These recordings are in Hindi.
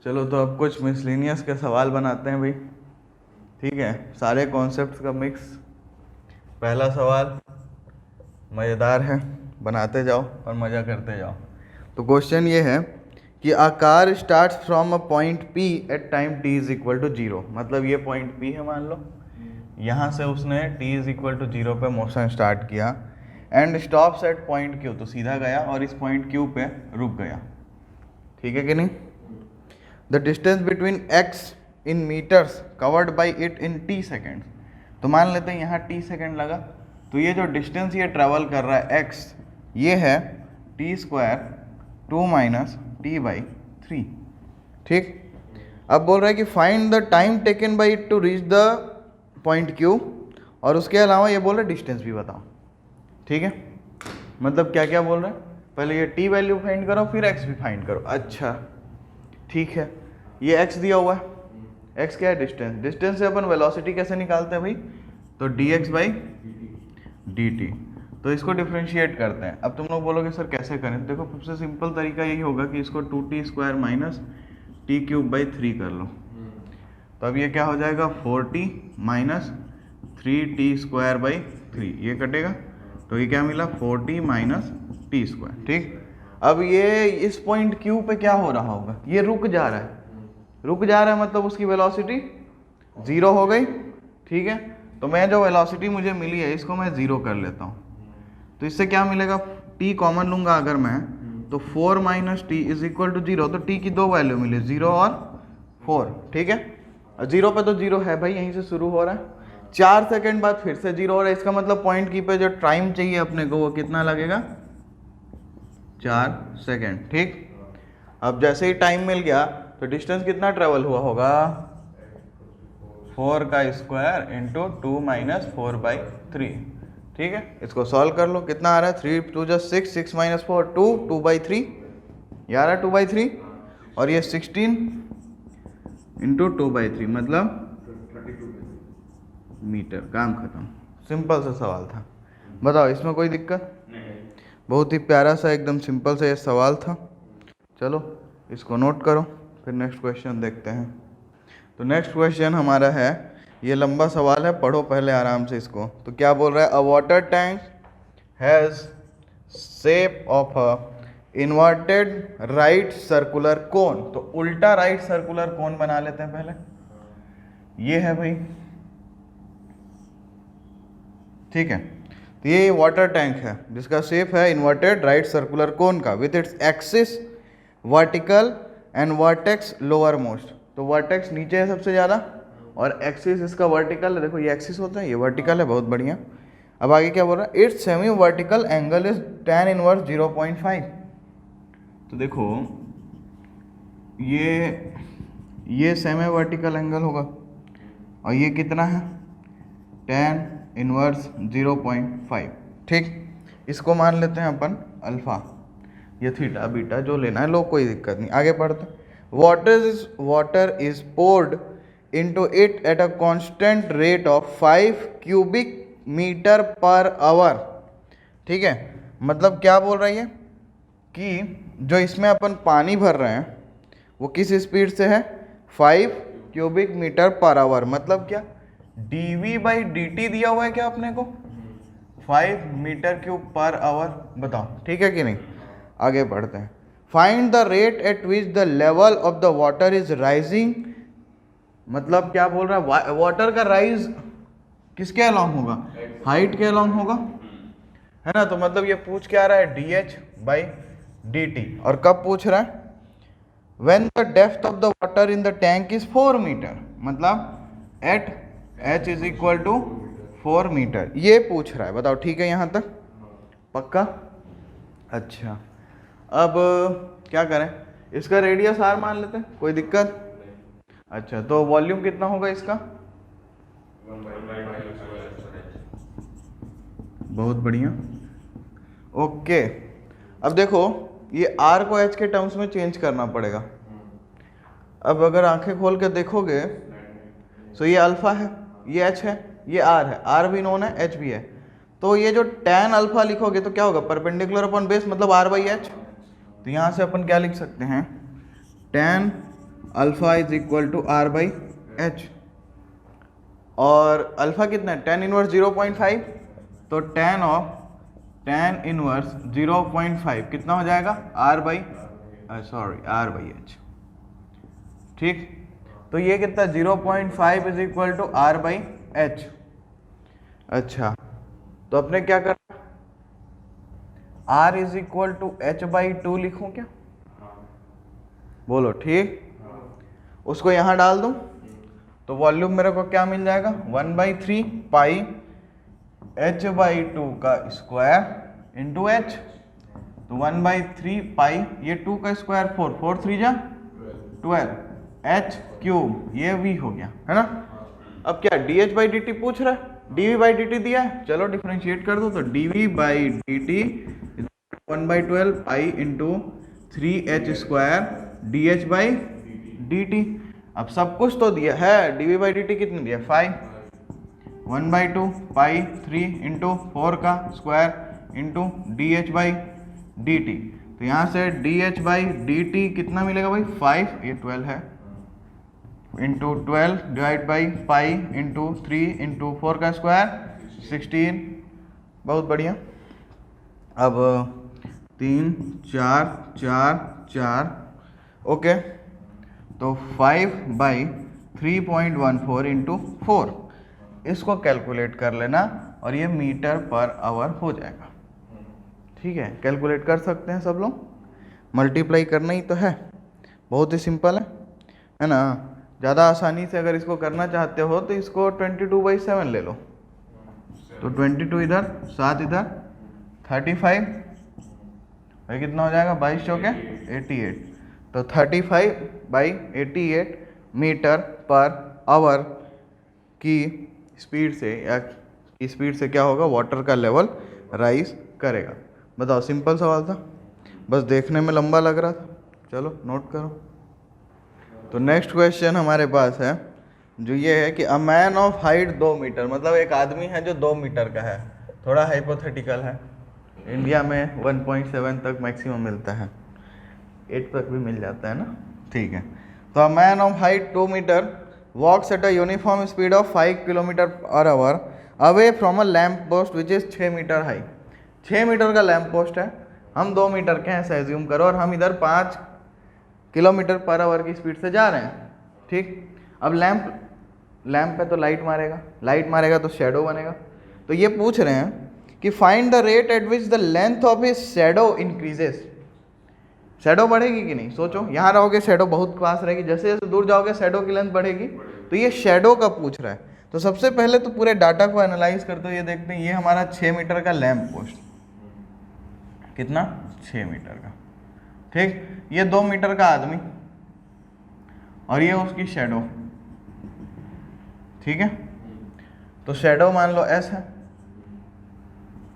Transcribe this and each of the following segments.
चलो तो अब कुछ मिसलिनियस के सवाल बनाते हैं भाई, ठीक है, सारे कॉन्सेप्ट्स का मिक्स। पहला सवाल मज़ेदार है, बनाते जाओ और मज़ा करते जाओ। तो क्वेश्चन ये है कि a car starts from a point P at time t is equal to 0। मतलब ये पॉइंट P है मान लो, यहाँ से उसने t इज इक्वल टू 0 पे मोशन स्टार्ट किया and stops at point Q, तो सीधा गया और इस पॉइंट Q पे रुक गया, ठीक है कि नहीं। The distance between x in metres covered by it in t seconds. तो मान लेते हैं यहाँ t सेकेंड लगा, तो ये जो डिस्टेंस ये ट्रेवल कर रहा है x, ये है t square 2 minus t by 3, ठीक। अब बोल रहा है कि find the time taken by it to reach the point Q, और उसके अलावा ये बोल रहा है डिस्टेंस भी बताओ, ठीक है। मतलब क्या क्या बोल रहे हैं, पहले ये t वैल्यू फाइंड करो फिर x भी फाइंड करो। अच्छा ठीक है, ये x दिया हुआ है, x क्या है डिस्टेंस, डिस्टेंस से अपन वेलोसिटी कैसे निकालते हैं भाई, तो dx बाई dt। तो इसको डिफ्रेंशिएट करते हैं। अब तुम लोग बोलोगे सर कैसे करें, देखो सबसे सिंपल तरीका यही होगा कि इसको 2t square minus T cube by 3 कर लो। तो अब ये क्या हो जाएगा 4t minus 3t square by 3, ये कटेगा, तो ये क्या मिला 4t माइनस टी स्क्वायर, ठीक। अब ये इस पॉइंट Q पे क्या हो रहा होगा, ये रुक जा रहा है, रुक जा रहा है मतलब उसकी वेलोसिटी 0 हो गई, ठीक है। तो मैं जो वेलोसिटी मुझे मिली है इसको मैं 0 कर लेता हूँ, तो इससे क्या मिलेगा, t कॉमन लूंगा अगर मैं, तो 4 minus t is equal to 0। तो t की दो वैल्यू मिली, 0 और 4, ठीक है। 0 पे तो 0 है भाई, यहीं से शुरू हो रहा है, 4 सेकेंड बाद फिर से 0 हो रहा है। इसका मतलब पॉइंट की पे जो टाइम चाहिए अपने को वो कितना लगेगा, 4 सेकेंड, ठीक। अब जैसे ही टाइम मिल गया तो डिस्टेंस कितना ट्रेवल हुआ होगा, 4 का स्क्वायर इंटू 2 माइनस 4 बाई 3, ठीक है। इसको सॉल्व कर लो, कितना आ रहा है 3 2 जा 6, 6 माइनस 4 2, 2 बाई 3, ये आ रहा है 2 बाई 3, और ये 16 इंटू 2 बाई 3 मतलब मीटर। काम खत्म, सिंपल सा सवाल था। बताओ इसमें कोई दिक्कत, बहुत ही प्यारा सा एकदम सिंपल सा ये सवाल था। चलो इसको नोट करो, फिर नेक्स्ट क्वेश्चन देखते हैं। तो नेक्स्ट क्वेश्चन हमारा है, ये लंबा सवाल है, पढ़ो पहले आराम से इसको। तो क्या बोल रहा है, अ water tank has shape of a inverted right circular cone. तो उल्टा राइट सर्कुलर कोन बना लेते हैं पहले, ये है भाई, ठीक है। तो ये वाटर टैंक है जिसका शेप है इन्वर्टेड राइट सर्कुलर कोन का, with its axis vertical and vertex lower most. तो वर्टेक्स नीचे है सबसे ज़्यादा और एक्सिस इसका वर्टिकल है, देखो ये एक्सिस होता है ये वर्टिकल है, बहुत बढ़िया। अब आगे क्या बोल रहा है, it's semi vertical angle is tan inverse 0.5। तो देखो ये सेमी वर्टिकल एंगल होगा और ये कितना है tan इनवर्स 0.5, ठीक। इसको मान लेते हैं अपन अल्फा, ये थीटा बीटा जो लेना है लो, कोई दिक्कत नहीं, आगे पढ़ते हैं। Water is poured into it at a constant rate of 5 cubic metre per hour, ठीक है। मतलब क्या बोल रही है कि जो इसमें अपन पानी भर रहे हैं वो किस स्पीड से है, 5 क्यूबिक मीटर पर आवर। मतलब क्या, dv बाई dt दिया हुआ है क्या अपने को, 5 मीटर क्यूब पर आवर, बताओ ठीक है कि नहीं। आगे बढ़ते हैं। Find the rate at which the level of the water is rising. मतलब क्या बोल रहा है, वाटर का राइज किसके अलॉन्ग होगा, हाइट के अलॉन्ग होगा, है ना। तो मतलब ये पूछ क्या रहा है, dh बाई dt, और कब पूछ रहा है, when the depth of the water in the tank is 4 metre, मतलब at h is equal to 4 metre, ये पूछ रहा है। बताओ ठीक है यहाँ तक, पक्का। अच्छा अब क्या करें, इसका रेडियस r मान लेते हैं, कोई दिक्कत। अच्छा तो वॉल्यूम कितना होगा इसका, बहुत बढ़िया, ओके। अब देखो ये r को h के टर्म्स में चेंज करना पड़ेगा। अब अगर आंखें खोल के देखोगे तो ये अल्फा है, ये h है, ये r है, r भी नोन है, h भी है। तो ये जो tan अल्फा लिखोगे तो क्या होगा, परपेंडिकुलर अपॉन बेस मतलब r बाई h। तो यहाँ से अपन क्या लिख सकते हैं, tan alpha is equal to r by h, और अल्फा कितना है, टेन इनवर्स 0.5, तो टेन इनवर्स 0.5 कितना हो जाएगा, आर बाई एच। ठीक, तो ये कितना 0.5 is equal to r by h. अच्छा, तो अपने क्या कर, r is equal to h by 2 लिखूं क्या, बोलो ठीक, उसको यहां डाल दूं तो वॉल्यूम मेरे को क्या मिल जाएगा, 1/3 पाई एच बाई 2 का स्क्वायर इंटू एच, तो 1/3 पाई, ये 2 का स्क्वायर 4, 4 3 जा 12, एच क्यूब, ये वी हो गया है ना। अब क्या d h by d t पूछ रहा है, d v by d t दिया है, चलो डिफरेंशिएट कर दो, तो d v by d t 1/12 pi into 3h square d h by d t. अब सब कुछ तो दिया है, d v by d t कितने दिया, 5, 1/2 पाई 3 इंटू 4 का square into d h by d t, तो यहाँ से D h by d T कितना मिलेगा भाई, 5, ये 12 है, into 12 divide by pi into 3 into 4 का स्क्वायर 16, बहुत बढ़िया। अब 3 4 4 4, ओके, तो 5/3.14 इंटू 4, इसको कैलकुलेट कर लेना और ये मीटर पर आवर हो जाएगा। ठीक है, कैलकुलेट कर सकते हैं सब लोग, मल्टीप्लाई करना ही तो है, बहुत ही सिंपल है ना। ज़्यादा आसानी से अगर इसको करना चाहते हो तो इसको 22/7 ले लो, तो 22 इधर, 7 इधर, 35, भाई कितना हो जाएगा, 22 चौके 88, तो 35/88 मीटर पर आवर की स्पीड से, या की स्पीड से क्या होगा, वाटर का लेवल राइज करेगा। बताओ, सिंपल सवाल था, बस देखने में लंबा लग रहा था, चलो नोट करो। तो नेक्स्ट क्वेश्चन हमारे पास है, जो ये है कि a man of height 2 metre, मतलब एक आदमी है जो 2 मीटर का है, थोड़ा हाइपोथेटिकल है, इंडिया में 1.7 तक मैक्सिमम मिलता है, 8 तक भी मिल जाता है ना। ठीक है, तो a man of height 2 metre walks at a uniform speed of 5 kilometre per hour away from a lamp post which is 6 metre high. 6 metre का लैम्प पोस्ट है, हम 2 मीटर के हैं ऐसा एज्यूम करो, और हम इधर 5 किलोमीटर पर आवर की स्पीड से जा रहे हैं। ठीक, अब लैम्प पे तो लाइट मारेगा तो शेडो बनेगा, तो ये पूछ रहे हैं कि find the rate at which the length of his shadow increases. Shadow बढ़ेगी कि नहीं, सोचो, यहाँ रहोगे शेडो बहुत पास रहेगी, जैसे जैसे दूर जाओगे शेडो की लेंथ बढ़ेगी, तो ये शेडो का पूछ रहा है। तो सबसे पहले तो पूरे डाटा को एनालाइज करते हो, ये देखते हैं, ये हमारा 6 मीटर का लैम्प पोस्ट, कितना, 6 मीटर का। ठीक, ये 2 मीटर का आदमी और ये उसकी शेडो। ठीक है, तो शेडो मान लो एस है,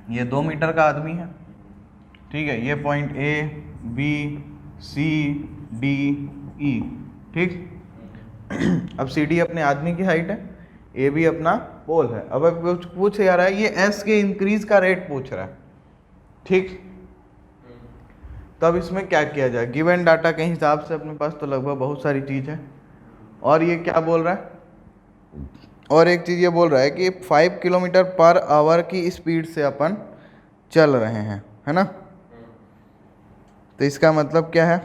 ये 2 मीटर का आदमी है। ठीक है, ये point A B C D E. ठीक, अब सी डी अपने आदमी की हाइट है, ए बी अपना पोल है। अब कुछ पूछ जा रहा है, ये एस के इंक्रीज का रेट पूछ रहा है। ठीक, तब इसमें क्या किया जाए, गिवन डाटा के हिसाब से अपने पास तो लगभग बहुत सारी चीज़ है, और ये क्या बोल रहा है, और एक चीज़ ये बोल रहा है कि 5 किलोमीटर पर आवर की स्पीड से अपन चल रहे हैं, है ना। तो इसका मतलब क्या है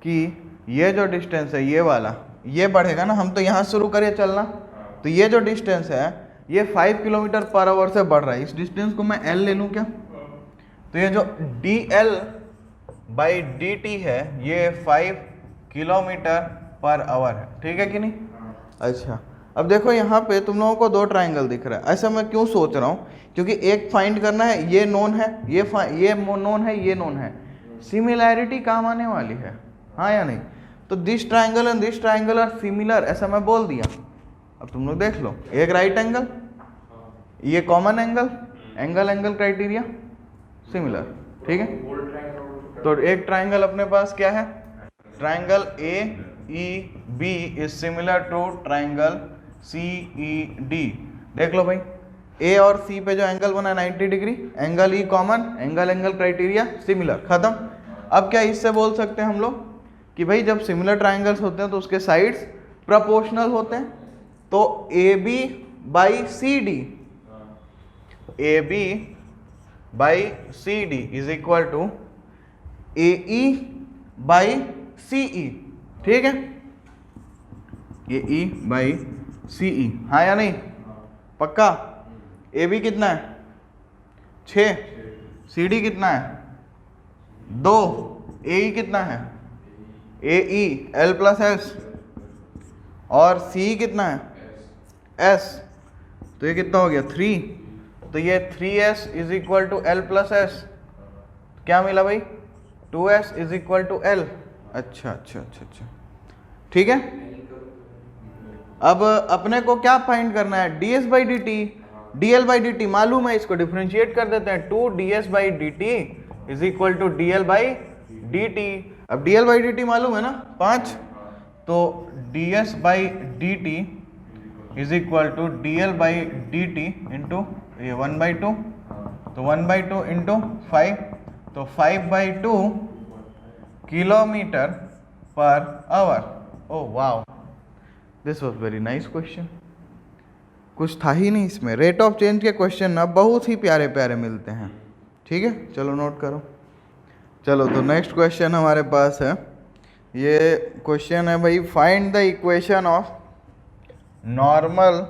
कि ये जो डिस्टेंस है, ये वाला, ये बढ़ेगा ना, हम तो यहाँ शुरू करें चलना, तो ये जो डिस्टेंस है ये 5 किलोमीटर पर आवर से बढ़ रहा है। इस डिस्टेंस को मैं एल ले लूँ क्या, तो ये जो D L by d T है ये 5 किलोमीटर पर आवर है। ठीक है कि नहीं। अच्छा, अब देखो यहाँ पे तुम लोगों को 2 ट्राइंगल दिख रहा है। ऐसा मैं क्यों सोच रहा हूँ, क्योंकि एक फाइंड करना है, ये नोन है, ये नोन है, ये नोन है, सिमिलैरिटी काम आने वाली है, हाँ या नहीं। तो this triangle and this triangle are similar, ऐसा मैं बोल दिया। अब तुम लोग देख लो, एक राइट एंगल, ये common angle, angle criteria similar. ठीक है, तो एक ट्राइंगल अपने पास क्या है, triangle A E B is similar to triangle C E D. देख लो भाई, ए और सी पे जो एंगल बना 90 degree, angle E common, angle criteria similar, खत्म। अब क्या इससे बोल सकते हैं हम लोग कि भाई जब सिमिलर ट्राइंगल्स होते हैं तो उसके साइड्स प्रोपोर्शनल होते हैं। तो A B by C D, A B by C D is equal to A E by C E, ठीक है, ए ई बाई सी ई, हाँ या नहीं, पक्का। ए बी कितना है 6, सी डी कितना है 2, ए ई कितना है ए ई एल प्लस एस, और सी कितना है एस, तो ये कितना हो गया 3, तो ये 3s is equal to l plus s, क्या मिला भाई 2s is equal to L. अच्छा अच्छा अच्छा अच्छा, ठीक है। अब अपने को क्या फाइंड करना है, ds by d t, dl by d t मालूम है, इसको डिफ्रेंशिएट कर देते हैं, 2ds by d t is equal to dl by d t. अब dl बाई डी टी मालूम है ना 5, तो ds by d t is equal to dl by d t into ये 1/2, तो 1/2 इंटू 5, तो 5/2 kilometre per our. Oh wow, this was very nice question, कुछ था ही नहीं इसमें। रेट ऑफ चेंज के क्वेश्चन ना बहुत ही प्यारे प्यारे मिलते हैं, ठीक है, चलो नोट करो। चलो तो नेक्स्ट क्वेश्चन हमारे पास है, ये क्वेश्चन है भाई, find the equation of normal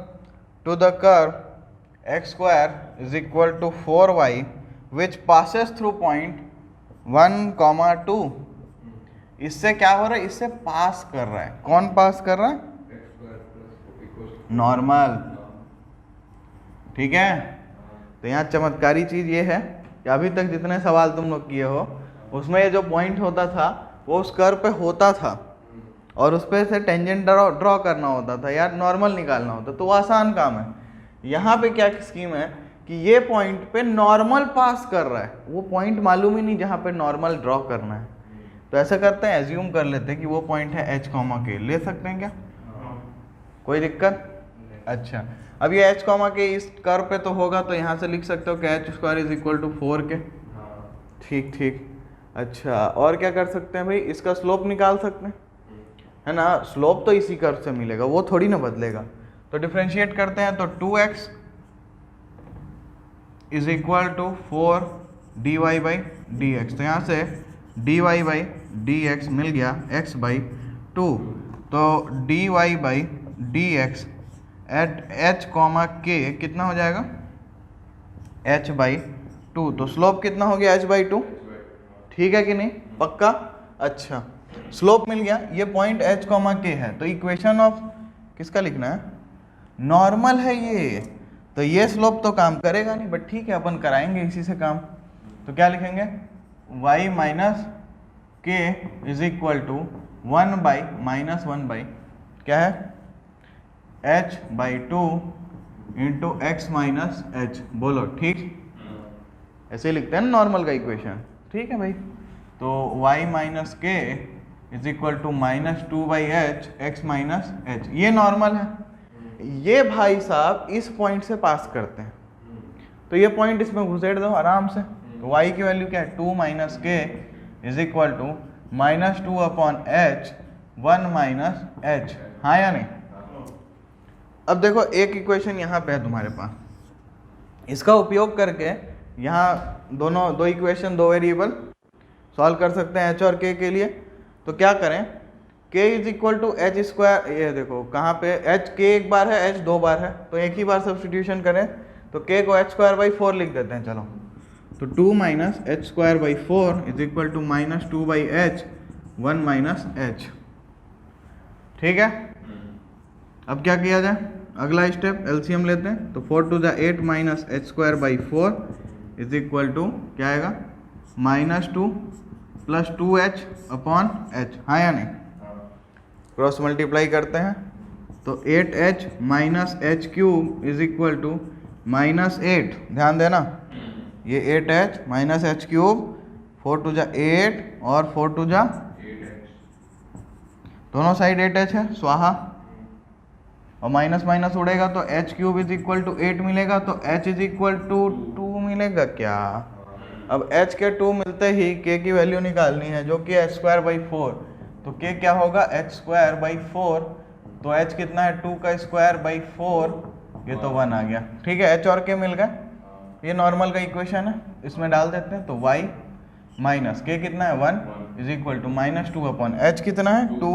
to the curve x² is equal to 4y which passes through point 1, 2। इससे क्या हो रहा है, इससे पास कर रहा है, कौन पास कर रहा है, नॉर्मल, ठीक है। तो यहाँ चमत्कारी चीज़ ये है कि अभी तक जितने सवाल तुम लोग किए हो उसमें ये जो पॉइंट होता था वो उस कर्व पे होता था और उस पर से टेंजेंट ड्रॉ करना होता था, यार नॉर्मल निकालना होता, तो वो आसान काम है। यहाँ पे क्या स्कीम है कि ये पॉइंट पे नॉर्मल पास कर रहा है, वो पॉइंट मालूम ही नहीं जहाँ पे नॉर्मल ड्रॉ करना है, तो ऐसा करते हैं, एज्यूम कर लेते हैं कि वो पॉइंट है h, k, ले सकते हैं क्या, कोई दिक्कत। अच्छा, अब ये h, के इस कर्व पे तो होगा, तो यहाँ से लिख सकते हो कि h² is equal to 4k, ठीक ठीक। अच्छा, और क्या कर सकते हैं भाई, इसका स्लोप निकाल सकते हैं, है ना, स्लोप तो इसी कर्व से मिलेगा, वो थोड़ी ना बदलेगा, तो डिफ्रेंशिएट करते हैं, तो 2x is equal to 4 dy by d x, तो यहाँ से dy बाई डी एक्स मिल गया x/2, तो dy by d x at h, k कितना हो जाएगा h/2, तो स्लोप कितना हो गया h/2, ठीक है कि नहीं, पक्का। अच्छा, स्लोप मिल गया, ये पॉइंट h, k है, तो इक्वेशन ऑफ किसका लिखना है, नॉर्मल है ये, तो ये स्लोप तो काम करेगा नहीं, बट ठीक है अपन कराएंगे इसी से काम। तो क्या लिखेंगे, y minus k is equal to 1/-1/, क्या है h/2 into x minus h, बोलो ठीक, ऐसे ही लिखते हैं ना नॉर्मल का इक्वेशन, ठीक है भाई। तो y minus k is equal to -2/h x minus h, ये नॉर्मल है। ये भाई साहब इस पॉइंट से पास करते हैं, तो ये पॉइंट इसमें घुसेड़ दो आराम से, तो y की वैल्यू क्या है, 2 minus k is equal to -2/h 1 minus h, हाँ या नहीं। अब देखो एक इक्वेशन यहाँ पे है तुम्हारे पास, इसका उपयोग करके यहाँ दो इक्वेशन, 2 वेरिएबल सॉल्व कर सकते हैं h और k के लिए। तो क्या करें, k is equal to h², ये देखो कहाँ पे h, k एक बार है, h 2 बार है, तो एक ही बार सब्सटीट्यूशन करें, तो k को h²/4 लिख देते हैं, चलो, तो 2 minus h²/4 is equal to -2/h 1 minus h, ठीक है। अब क्या किया जाए, अगला स्टेप एलसीएम लेते हैं, तो 4 to the 8 minus h²/4 is equal to क्या आएगा, -2 प्लस 2h अपॉन h, हाँ या नहीं, क्रॉस मल्टीप्लाई करते हैं, तो 8h minus h³ is equal to -8, ध्यान देना, ये 8h माइनस h³, 4 टू जा 8 और 4 टू जा 8h, दोनों साइड 8h है, स्वाहा, और माइनस माइनस उड़ेगा तो h³ इज इक्वल टू 8 मिलेगा, तो h इज इक्वल टू 2 मिलेगा क्या। अब h के 2 मिलते ही k की वैल्यू निकालनी है जो कि h²/4, तो k क्या होगा h²/4, तो h कितना है 2 का स्क्वायर बाई 4, ये तो 1 आ गया। ठीक है, h और k मिल गए, ये नॉर्मल का इक्वेशन है, इसमें डाल देते हैं। तो y माइनस k कितना है 1 is equal to -2 upon h कितना है 2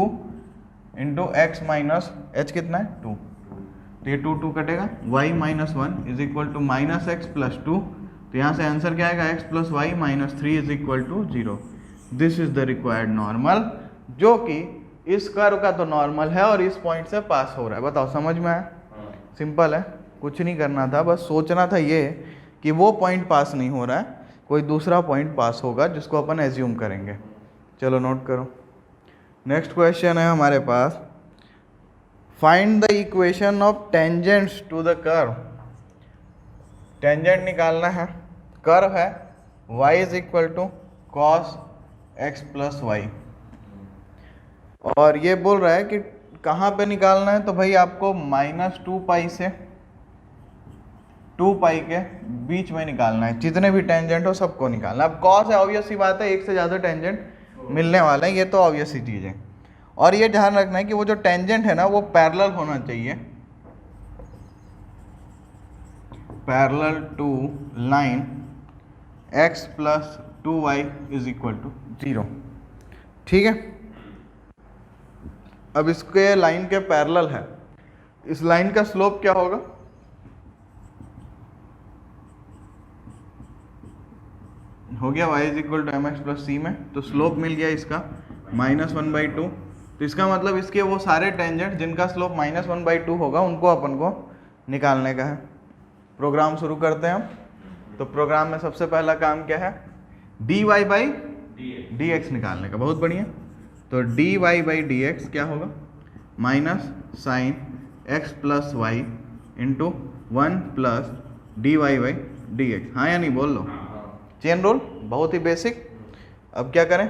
इंटू एक्स माइनस h कितना है 2, तो ये 2 कटेगा, y minus 1 is equal to minus x plus 2, तो यहाँ से आंसर क्या आएगा x plus y minus 3 is equal to 0। This is the required normal, जो कि इस कर्व का तो नॉर्मल है और इस पॉइंट से पास हो रहा है। बताओ समझ में आया? सिंपल है, कुछ नहीं करना था, बस सोचना था ये कि वो पॉइंट पास नहीं हो रहा है, कोई दूसरा पॉइंट पास होगा जिसको अपन एज्यूम करेंगे। चलो नोट करो। नेक्स्ट क्वेश्चन है हमारे पास, find the equation of tangents to the curve. Tangent निकालना है, कर्व है y is equal to cos x plus Y, और ये बोल रहा है कि कहाँ पे निकालना है, तो भाई आपको -2 से 2 के बीच में निकालना है, जितने भी टेंजेंट हो सबको निकालना है। अब कॉस है, ऑब्वियस सी बात है, एक से ज़्यादा टेंजेंट मिलने वाला है, ये तो ऑब्वियस सी चीज़ है। और ये ध्यान रखना है कि वो जो टेंजेंट है ना वो पैरेलल होना चाहिए, parallel to line x plus 2y is equal to 0। ठीक है, अब इसके लाइन के पैरेलल है, इस लाइन का स्लोप क्या होगा, हो गया y is equal to M X plus C में, तो स्लोप मिल गया इसका -1/2। तो इसका मतलब इसके वो सारे टेंजेंट जिनका स्लोप -1/2 होगा उनको अपन को निकालने का है। प्रोग्राम शुरू करते हैं हम। तो प्रोग्राम में सबसे पहला काम क्या है, dy/dx निकालने का। बहुत बढ़िया, तो dy/dx क्या होगा, minus sine x plus y into 1 plus dy/dx। हाँ या नहीं, बोल लो। चेन रूल बहुत ही बेसिक। अब क्या करें,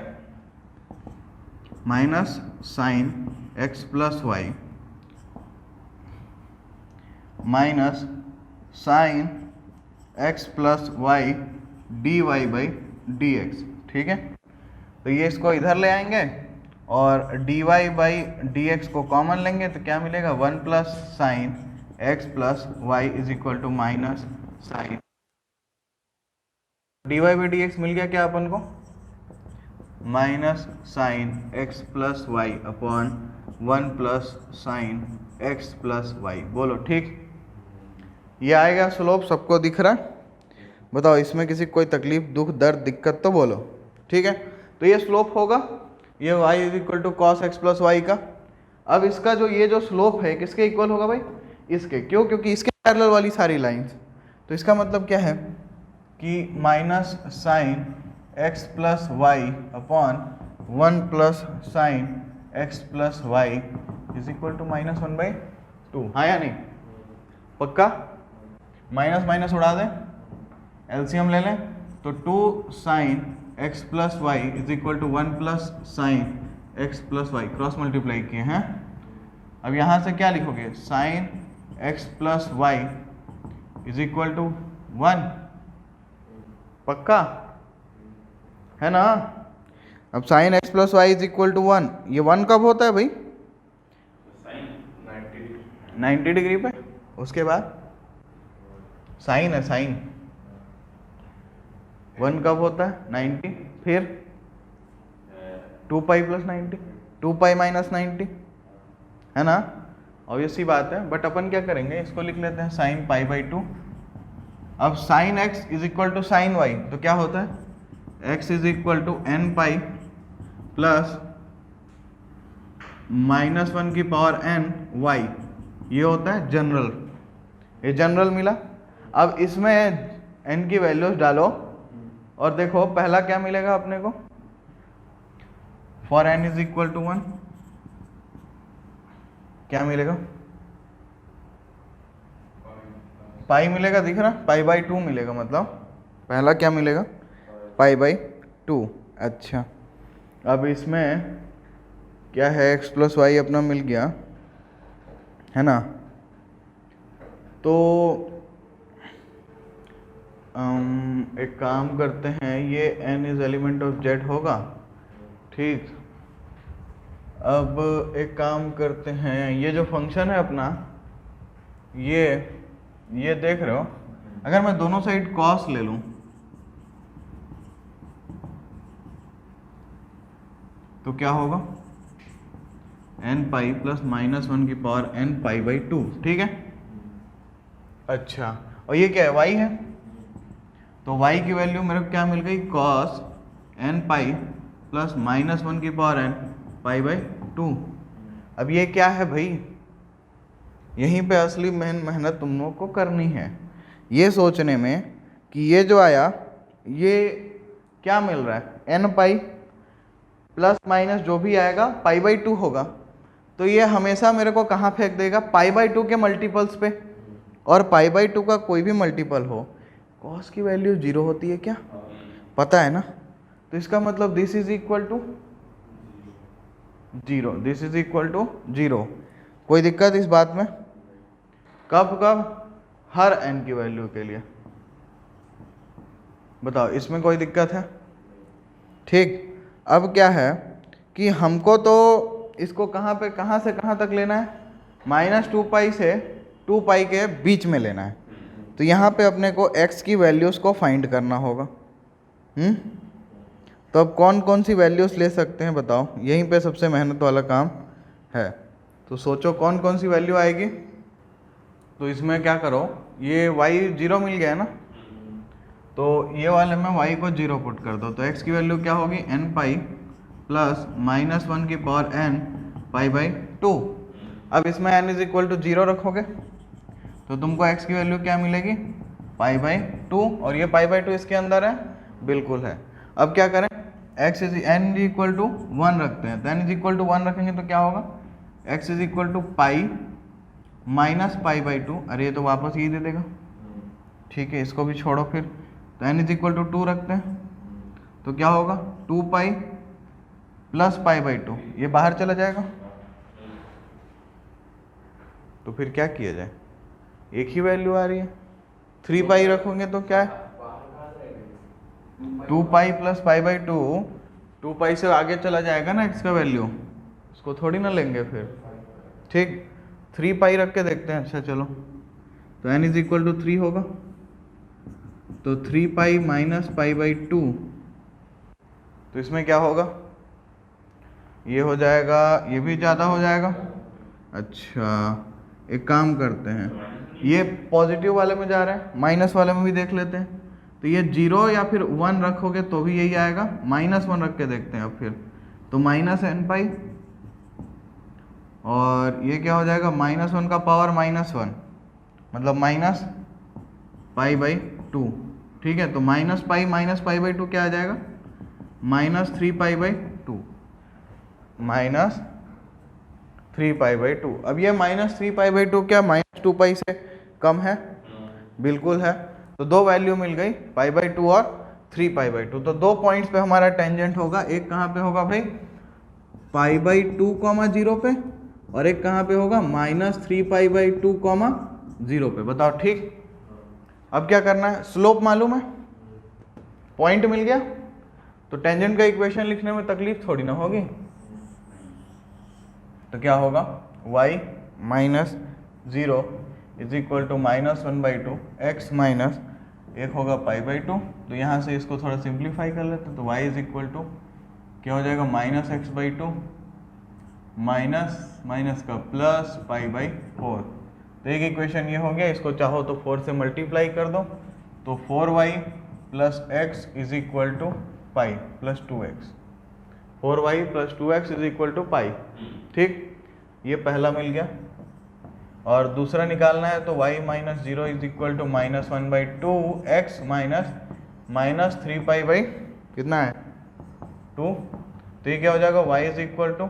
minus sine x plus y minus sine x plus y dy/dx। ठीक है, तो ये इसको इधर ले आएंगे और dy/dx को कॉमन लेंगे, तो क्या मिलेगा 1 plus sine x plus y is equal to minus sine dy/dx मिल गया क्या अपन को, minus sine x plus y upon 1 plus sine x plus y. बोलो ठीक, ये आएगा स्लोप, सबको दिख रहा है? बताओ इसमें किसी कोई तकलीफ, दुख, दर्द, दिक्कत तो बोलो। ठीक है, तो ये स्लोप होगा, ये y is equal to cos x plus y का। अब इसका जो ये जो स्लोप है किसके इक्वल होगा भाई, इसके। क्यों? क्योंकि इसके पैरेलल वाली सारी लाइंस। तो इसका मतलब क्या है कि minus sine x plus y upon 1 plus sine x plus y is equal to -1/2। हाँ या नहीं, पक्का? माइनस माइनस उड़ा दें, एलसीएम ले लें, तो 2 sine x plus y is equal to 1 plus sine x plus y, cross multiply किए हैं। अब यहाँ से क्या लिखोगे, sine x plus y is equal to 1, पक्का है ना? अब sine x plus y is equal to 1, ये 1 कब होता है भाई, 90 डिग्री पे। उसके बाद साइन है, साइन 1 कब होता है 90, फिर 2 पाई प्लस 90, 2 पाई माइनस 90, है ना? ऑब्वियस सी बात है, बट अपन क्या करेंगे, इसको लिख लेते हैं साइन π/2। अब sine x is equal to sine y, तो क्या होता है, x is equal to n pi plus -1 की पावर n y, ये होता है जनरल। ये जनरल मिला। अब इसमें n की वैल्यूज डालो और देखो पहला क्या मिलेगा अपने को, for n is equal to 1 क्या मिलेगा, पाई मिलेगा, दिख रहा, π/2 मिलेगा। मतलब पहला क्या मिलेगा, π/2। अच्छा, अब इसमें क्या है, x प्लस वाई अपना मिल गया, है ना? तो एक काम करते हैं, ये n is element of z होगा, ठीक। अब एक काम करते हैं, ये जो फंक्शन है अपना, ये देख रहे हो, अगर मैं दोनों साइड कॉस ले लूं तो क्या होगा, n पाई प्लस -1 की पावर n पाई बाई 2, ठीक है। अच्छा, और ये क्या है, y है, तो y की वैल्यू मेरे को क्या मिल गई, cos n पाई प्लस -1 की पावर n पाई बाई 2। अब ये क्या है भाई, यहीं पे असली मेहनत तुम लोग को करनी है, ये सोचने में कि ये जो आया ये क्या मिल रहा है, n पाई प्लस माइनस जो भी आएगा पाई बाई 2 होगा, तो ये हमेशा मेरे को कहाँ फेंक देगा, पाई बाई 2 के मल्टीपल्स पे, और पाई बाई 2 का कोई भी मल्टीपल हो, कॉस की वैल्यू 0 होती है क्या, पता है ना। तो इसका मतलब this is equal to 0, this is equal to 0। कोई दिक्कत इस बात में, कब कब, हर n की वैल्यू के लिए, बताओ इसमें कोई दिक्कत है, ठीक। अब क्या है कि हमको तो इसको कहाँ से कहाँ तक लेना है, -2 पाई से 2 पाई के बीच में लेना है, तो यहाँ पे अपने को x की वैल्यूज़ को फाइंड करना होगा। तो अब कौन कौन सी वैल्यूज़ ले सकते हैं बताओ, यहीं पे सबसे मेहनत वाला काम है, तो सोचो कौन कौन सी वैल्यू आएगी। तो इसमें क्या करो, ये y 0 मिल गया है ना, तो ये वाले में y को 0 पुट कर दो, तो x की वैल्यू क्या होगी, n पाई प्लस -1 की पावर n पाई बाई 2। अब इसमें n इज इक्वल टू 0 रखोगे तो तुमको x की वैल्यू क्या मिलेगी, पाई बाई 2, और ये पाई बाई 2 इसके अंदर है, बिल्कुल है। अब क्या करें, x is n is equal to 1 रखते हैं, तो n इज इक्वल टू 1 रखेंगे तो क्या होगा, x is equal to pi minus pi by 2, अरे ये तो वापस ये दे देगा, ठीक है, इसको भी छोड़ो फिर, तो n इज इक्वल टू 2 रखते हैं, तो क्या होगा 2 पाई प्लस पाई बाई 2, ये बाहर चला जाएगा, तो फिर क्या किया जाए, एक ही वैल्यू आ रही है, 3 पाई रखोगे तो क्या है, 2 पाई प्लस पाई बाई 2, 2 पाई से आगे चला जाएगा ना x का वैल्यू, उसको थोड़ी ना लेंगे फिर, ठीक। 3 पाई रख के देखते हैं, अच्छा चलो, तो n इज इक्वल टू 3 होगा, तो 3 पाई माइनस पाई बाई 2, तो इसमें क्या होगा, ये हो जाएगा, ये भी ज़्यादा हो जाएगा। अच्छा एक काम करते हैं, ये पॉजिटिव वाले में जा रहा है, माइनस वाले में भी देख लेते हैं, तो ये 0 या फिर 1 रखोगे तो भी यही आएगा, -1 रख के देखते हैं अब फिर, तो -n पाई, और ये क्या हो जाएगा, -1 का पावर -1 मतलब माइनस पाई बाई 2, ठीक है, तो माइनस पाई बाई 2 क्या आ जाएगा, -3 पाई बाई 2, -3 पाई बाई 2। अब ये -3 पाई बाई 2 क्या -2 पाई से कम है, बिल्कुल है, तो दो वैल्यू मिल गई, पाई बाई 2 और 3 पाई बाई 2, तो दो पॉइंट्स पे हमारा टेंजेंट होगा, एक कहाँ पे होगा भाई, पाई बाई 2 0 पे, और एक कहाँ पे होगा, -3 पाई बाई 2 0 पे, बताओ ठीक। अब क्या करना है, स्लोप मालूम है, पॉइंट मिल गया, तो टेंजेंट का इक्वेशन लिखने में तकलीफ थोड़ी ना होगी, तो क्या होगा, y minus 0 is equal to -1/2 x minus एक होगा पाई बाई 2, तो यहाँ से इसको थोड़ा सिंप्लीफाई कर लेते हैं, तो y इज इक्वल टू क्या हो जाएगा, -x/2 माइनस का प्लस पाई बाई 4, तो एक इक्वेशन ये हो गया, इसको चाहो तो 4 से मल्टीप्लाई कर दो, तो 4y plus x is equal to pi plus 2x, 4y plus 2x is equal to pi, ठीक, ये पहला मिल गया। और दूसरा निकालना है, तो y minus 0 is equal to -1/2 x minus 3 pi by कितना है 2, तो ये क्या हो जाएगा, y इज इक्वल टू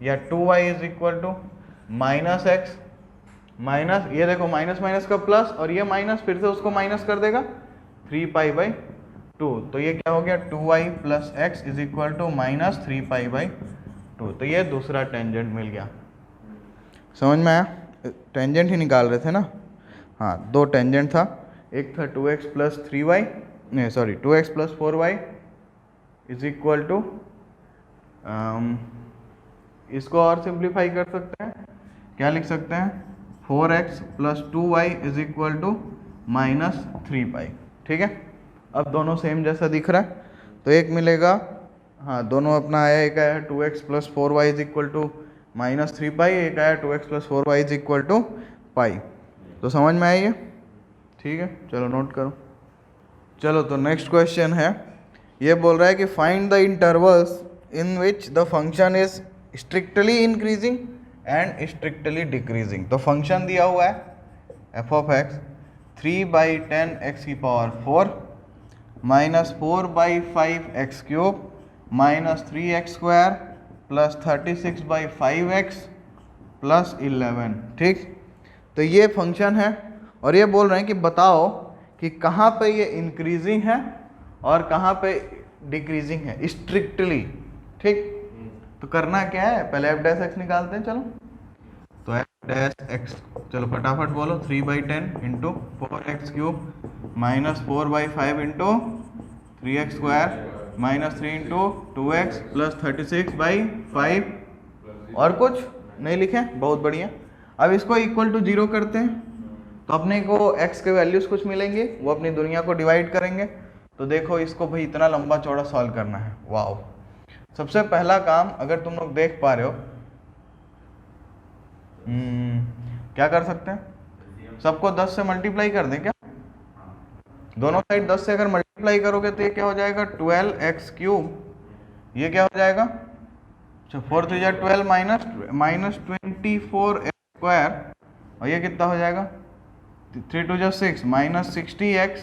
या 2y is equal to -x minus, ये देखो माइनस माइनस का प्लस, और ये माइनस फिर से उसको माइनस कर देगा 3 पाई बाई 2, तो ये क्या हो गया, 2y plus x is equal to -3 pi by 2, तो ये दूसरा टेंजेंट मिल गया। समझ में आया, टेंजेंट ही निकाल रहे थे ना, हाँ दो टेंजेंट था, एक था 2x प्लस 3y, नहीं sorry 2x plus 4y is equal to इसको और सिंप्लीफाई कर सकते हैं, क्या लिख सकते हैं 4x plus 2y is equal to minus 3पाई। ठीक है, अब दोनों सेम जैसा दिख रहा है, तो एक मिलेगा, हाँ दोनों अपना आया, एक आया 2x plus 4y is equal to minus 3पाई, एक आया 2x plus 4y is equal to pi. तो समझ में आई है? ठीक है, चलो नोट करो। चलो तो नेक्स्ट क्वेश्चन है, ये बोल रहा है कि find the intervals in which the function is strictly increasing and strictly decreasing. तो फंक्शन दिया हुआ है एफ ऑफ एक्स 3/10 की power 4 minus 4/5 cube minus 3x square plus 36/5x plus 11। ठीक, तो ये फंक्शन है और ये बोल रहे हैं कि बताओ कि कहाँ पे ये इंक्रीजिंग है और कहाँ पे डिक्रीजिंग है स्ट्रिक्टली। ठीक, तो करना क्या है, पहले एफ डैश एक्स निकालते हैं। चलो तो एफ डैश एक्स, चलो फटाफट बोलो, 3/10 into 4x cube minus 4/5 into 3x square minus 3 into 2x plus 36/5 और कुछ नहीं लिखे, बहुत बढ़िया। अब इसको इक्वल टू 0 करते हैं तो अपने को x के वैल्यूज कुछ मिलेंगे, वो अपनी दुनिया को डिवाइड करेंगे। तो देखो इसको भाई इतना लंबा चौड़ा सॉल्व करना है। वाओ, सबसे पहला काम अगर तुम लोग देख पा रहे हो, क्या कर सकते हैं, सबको 10 से मल्टीप्लाई कर दें क्या, दोनों साइड 10 से अगर मल्टीप्लाई करोगे तो ये क्या हो जाएगा 12x क्यूब, ये क्या हो जाएगा 4 3 जा 12 माइनस 24x स्क्वायर, और ये कितना हो जाएगा 3 2 जा 6 माइनस 60x,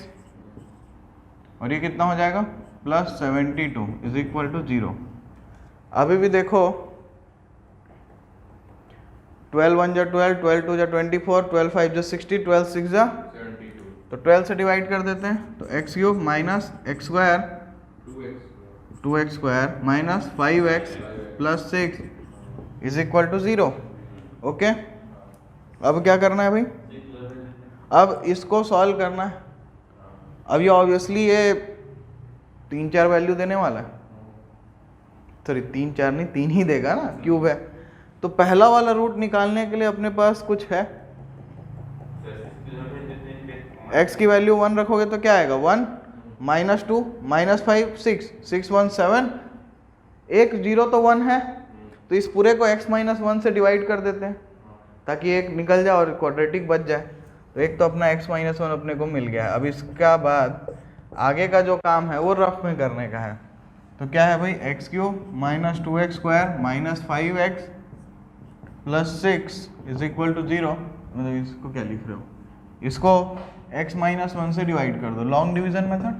और ये कितना हो जाएगा प्लस 72 इज इक्वल टू 0। अभी भी देखो 12 1 जा 12, 12 2 जा 24, 12 5 जा 60, 12 6 जा 72, तो 12 से डिवाइड कर देते हैं। तो x cube minus x square 2x square minus 5x plus 6 is equal to 0। Okay, अब क्या करना है भाई, अब इसको सॉल्व करना है। अब ये ऑब्वियसली ये 3 4 वैल्यू देने वाला है, सॉरी 3 4 नहीं 3 ही देगा ना, क्यूब है। तो पहला वाला रूट निकालने के लिए अपने पास कुछ है, x की वैल्यू 1 रखोगे तो क्या आएगा 1 माइनस 2 माइनस 5 6 6 1 7, एक 0 तो 1 है, तो इस पूरे को x माइनस 1 से डिवाइड कर देते हैं ताकि एक निकल जाए और क्वाड्रेटिक बच जाए। तो एक तो अपना x माइनस 1 अपने को मिल गया है। अब इसका बाद आगे का जो काम है वो रफ में करने का है। तो क्या है भाई x cube minus 2x square minus 5x plus 6 is equal to 0। मतलब इसको क्या लिख रहे हो, इसको x माइनस 1 से डिवाइड कर दो, लॉन्ग डिवीजन मेथड।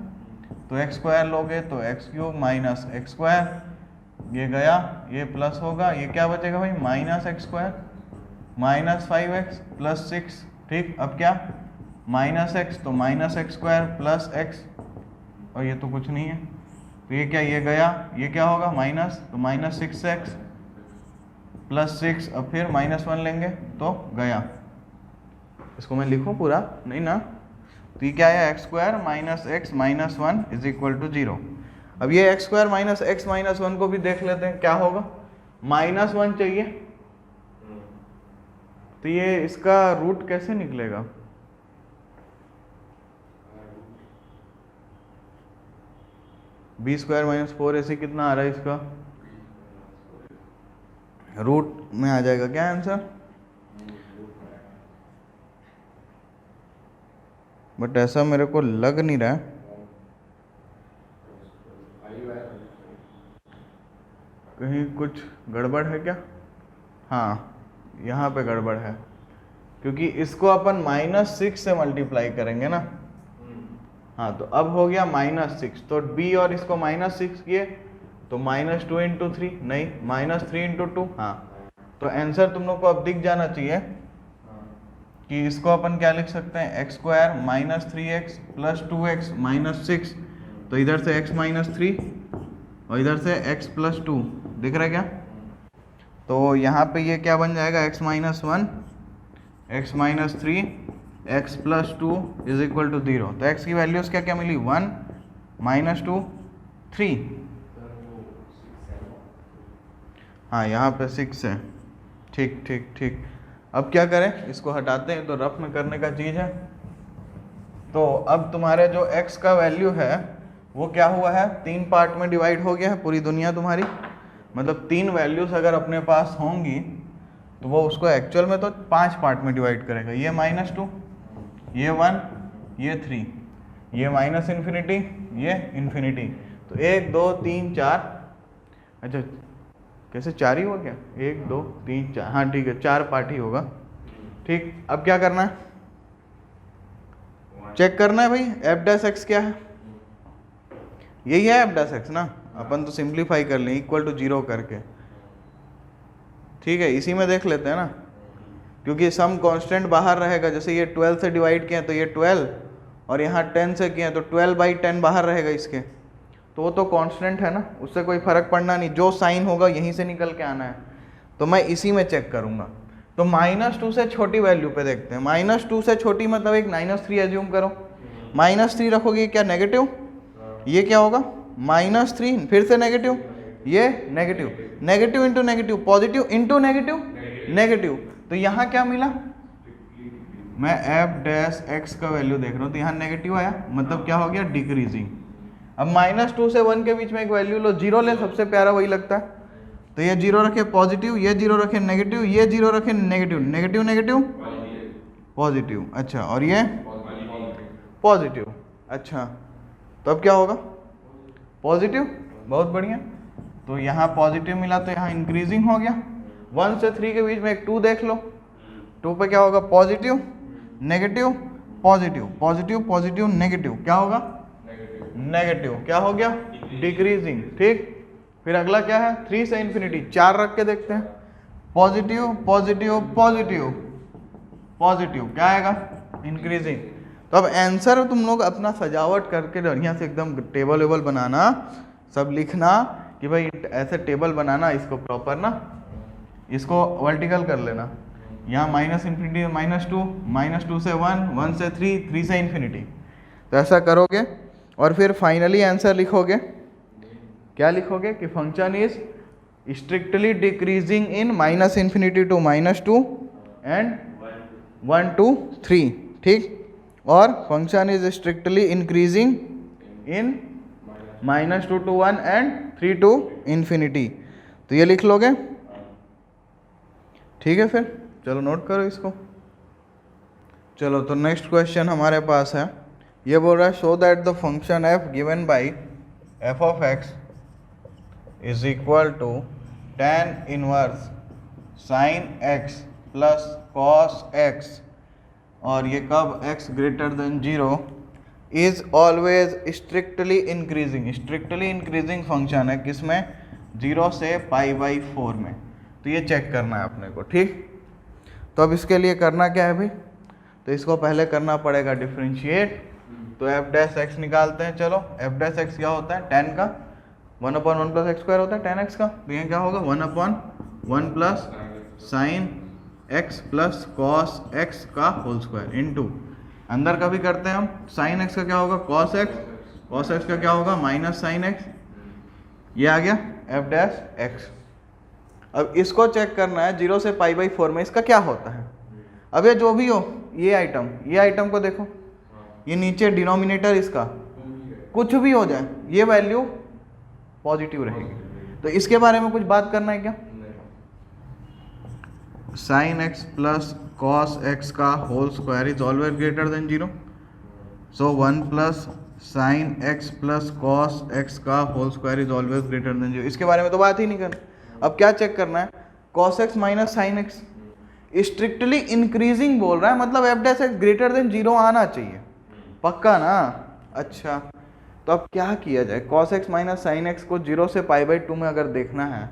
तो x स्क्वायर लोगे तो x cube minus x square, ये गया, ये प्लस होगा, ये क्या बचेगा भाई minus x square minus 5x plus 6। ठीक, अब क्या माइनस x, तो minus x square plus x, और ये तो कुछ नहीं है, तो ये क्या, ये गया, ये क्या होगा माइनस, तो माइनस 6x प्लस 6, अब फिर माइनस 1 लेंगे तो गया। इसको मैं लिखूं पूरा नहीं ना, तो ये क्या है x square minus x minus 1 is equal to 0। अब ये x square minus x minus 1 को भी देख लेते हैं क्या होगा, माइनस 1 चाहिए, तो ये इसका रूट कैसे निकलेगा, बी स्क्वायर माइनस 4 ऐसे कितना आ रहा है, इसका रूट में आ जाएगा क्या आंसर, बट ऐसा मेरे को लग नहीं रहा है, कहीं कुछ गड़बड़ है क्या, हाँ यहाँ पे गड़बड़ है, क्योंकि इसको अपन माइनस 6 से मल्टीप्लाई करेंगे ना, हाँ तो अब हो गया माइनस 6, तो b और इसको माइनस 6 किए तो माइनस 2 इंटू 3 नहीं माइनस 3 इंटू 2, हाँ तो आंसर तुम लोग को अब दिख जाना चाहिए कि इसको अपन क्या लिख सकते हैं, x square minus 3x plus 2x minus 6, तो इधर से x माइनस 3 और इधर से x प्लस 2, दिख रहा है क्या, तो यहाँ पे ये क्या बन जाएगा x minus 1 x minus 3 x plus 2 is equal to 0। तो x की वैल्यूज क्या क्या मिली, 1 माइनस 2 3, हाँ यहाँ पे 6 है। ठीक ठीक ठीक। अब क्या करें, इसको हटाते हैं, तो रफ में करने का चीज़ है। तो अब तुम्हारे जो x का वैल्यू है वो क्या हुआ है, 3 पार्ट में डिवाइड हो गया है पूरी दुनिया तुम्हारी। मतलब 3 वैल्यूज अगर अपने पास होंगी तो वो उसको एक्चुअल में तो 5 पार्ट में डिवाइड करेगा। ये -2, ये 1, ये 3, ये -इन्फिनिटी, ये इन्फिनिटी। तो 1 2 3 4, अच्छा कैसे 4 ही हुआ क्या, 1 2 3 4, हाँ ठीक है 4 पार्ट ही होगा। ठीक, अब क्या करना है, चेक करना है भाई f' क्या है, यही है f' ना। अपन तो सिंप्लीफाई कर लें इक्वल टू 0 करके। ठीक है, इसी में देख लेते हैं ना, क्योंकि सम कांस्टेंट बाहर रहेगा। जैसे ये 12 से डिवाइड किया तो ये 12, और यहाँ 10 से किया तो 12/10 बाहर रहेगा इसके, तो वो तो कांस्टेंट है ना, उससे कोई फर्क पड़ना नहीं, जो साइन होगा यहीं से निकल के आना है। तो मैं इसी में चेक करूँगा। तो -2 से छोटी वैल्यू पे देखते हैं। -2 से छोटी मतलब एक -3 एज्यूम करो। -3 रखोगे क्या नेगेटिव, ये क्या होगा -3, फिर से नेगेटिव, ये negative, negative into negative, positive into negative, negative. तो यहाँ क्या मिला, मैं f' का वैल्यू देख रहा हूँ तो यहाँ नेगेटिव आया, मतलब क्या हो गया डिक्रीजिंग। अब -2 से 1 के बीच में एक वैल्यू लो, 0 ले, सबसे प्यारा वही लगता है। तो ये 0 रखे पॉजिटिव, ये 0 रखे नेगेटिव, ये 0 रखे नेगेटिव, नेगेटिव नेगेटिव पॉजिटिव, अच्छा और ये पॉजिटिव, अच्छा तो अब क्या होगा पॉजिटिव, बहुत बढ़िया। तो यहाँ पॉजिटिव मिला तो यहाँ इंक्रीजिंग हो गया। 1 से 3 के बीच में एक 2 देख लो, 2 पे क्या होगा positive negative positive, positive positive negative, क्या होगा नेगेटिव, क्या हो गया डिक्रीजिंग। ठीक, फिर अगला क्या है 3 से इन्फिनिटी, 4 रख के देखते हैं, पॉजिटिव पॉजिटिव पॉजिटिव पॉजिटिव, क्या आएगा इंक्रीजिंग। तो अब आंसर तुम लोग अपना सजावट करके बढ़िया से एकदम टेबल वेबल बनाना, सब लिखना कि भाई ऐसे टेबल बनाना, इसको प्रॉपर ना, इसको वर्टिकल कर लेना। यहाँ -इन्फिनिटी -2 से 1, 1 से 3, 3 से इन्फिनिटी। तो ऐसा करोगे और फिर फाइनली आंसर लिखोगे, क्या लिखोगे कि function is strictly decreasing in -infinity to -2 and 1 to 3। ठीक, और function is strictly increasing in -2 to 1 and 3 to infinity. तो ये लिख लोगे। ठीक है, फिर चलो नोट करो इसको। चलो तो नेक्स्ट क्वेश्चन हमारे पास है, ये बोल रहा है show that the function f given by f(x) is equal to tan inverse sin x plus cos x, और ये कब x greater than 0 is always strictly increasing. Strictly increasing function है किसमें, 0 से π/4 में। तो ये चेक करना है अपने को। ठीक, तो अब इसके लिए करना क्या है भाई, तो इसको पहले करना पड़ेगा डिफरेंशिएट। तो f' निकालते हैं। चलो f' क्या होता है, tan का 1/1 + x² होता है tan x का। तो ये क्या होगा 1/1 plus sin x plus cos x का होल स्क्वायर इनटू, अंदर का भी करते हैं हम, sin x का क्या होगा cos x का क्या होगा -sin x, ये आ गया f'। अब इसको चेक करना है 0 से π/4 में इसका क्या होता है। अब ये जो भी हो, ये आइटम को देखो, ये नीचे डिनोमिनेटर इसका कुछ भी हो जाए, ये वैल्यू पॉजिटिव रहेगी। तो इसके बारे में कुछ बात करना है क्या, sin x plus cos x का whole square is always greater than 0, so 1 plus sin x plus cos x का whole square is always greater than 0। इसके बारे में तो बात ही नहीं करना। अब क्या चेक करना है, cos x minus sin x strictly increasing बोल रहा है, मतलब f' ग्रेटर देन 0 आना चाहिए, पक्का ना। अच्छा, तो अब क्या किया जाए, cos x minus sin x को 0 से π/2 में अगर देखना है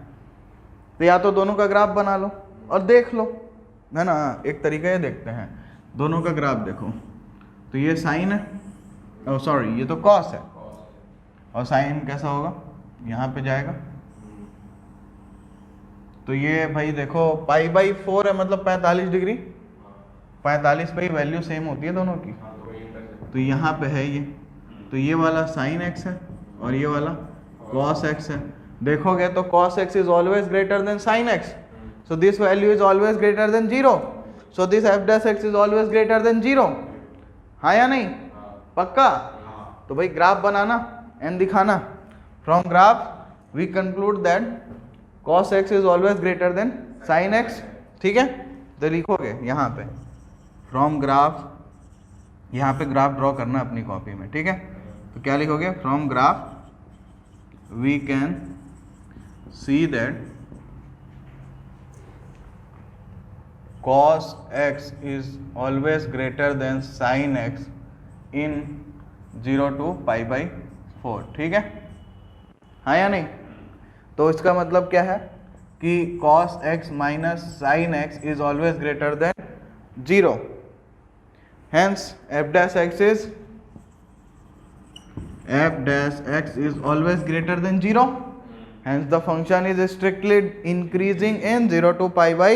तो या तो दोनों का ग्राफ बना लो और देख लो, है ना। एक तरीका ये देखते हैं, दोनों का ग्राफ देखो, तो ये साइन है, सॉरी ये तो cos है, और साइन कैसा होगा यहाँ पे जाएगा। तो ये भाई देखो π/4 है, मतलब 45 डिग्री, 45 पे ही वैल्यू सेम होती है दोनों की। तो यहाँ पे है ये, तो ये वाला sin x है और ये वाला cos x है, देखोगे तो cos x is always greater than sin x, so this value is always greater than 0, so this f dash x is always greater than 0. हाँ या नहीं? पक्का? तो भाई ग्राफ बनाना एंड दिखाना. From graph we conclude that cos x is always greater than sin x. ठीक है, तो लिखोगे यहाँ पे फ्रॉम ग्राफ, यहाँ पे ग्राफ ड्रॉ करना अपनी कॉपी में. ठीक है, तो क्या लिखोगे? From graph we can see that cos x is always greater than sin x in 0 to pi by 4. ठीक है, हाँ या नहीं? तो इसका मतलब क्या है कि cos x minus sin x is always greater than 0. Hence f dash x is always greater than 0. Hence the function is strictly increasing in 0 to pi by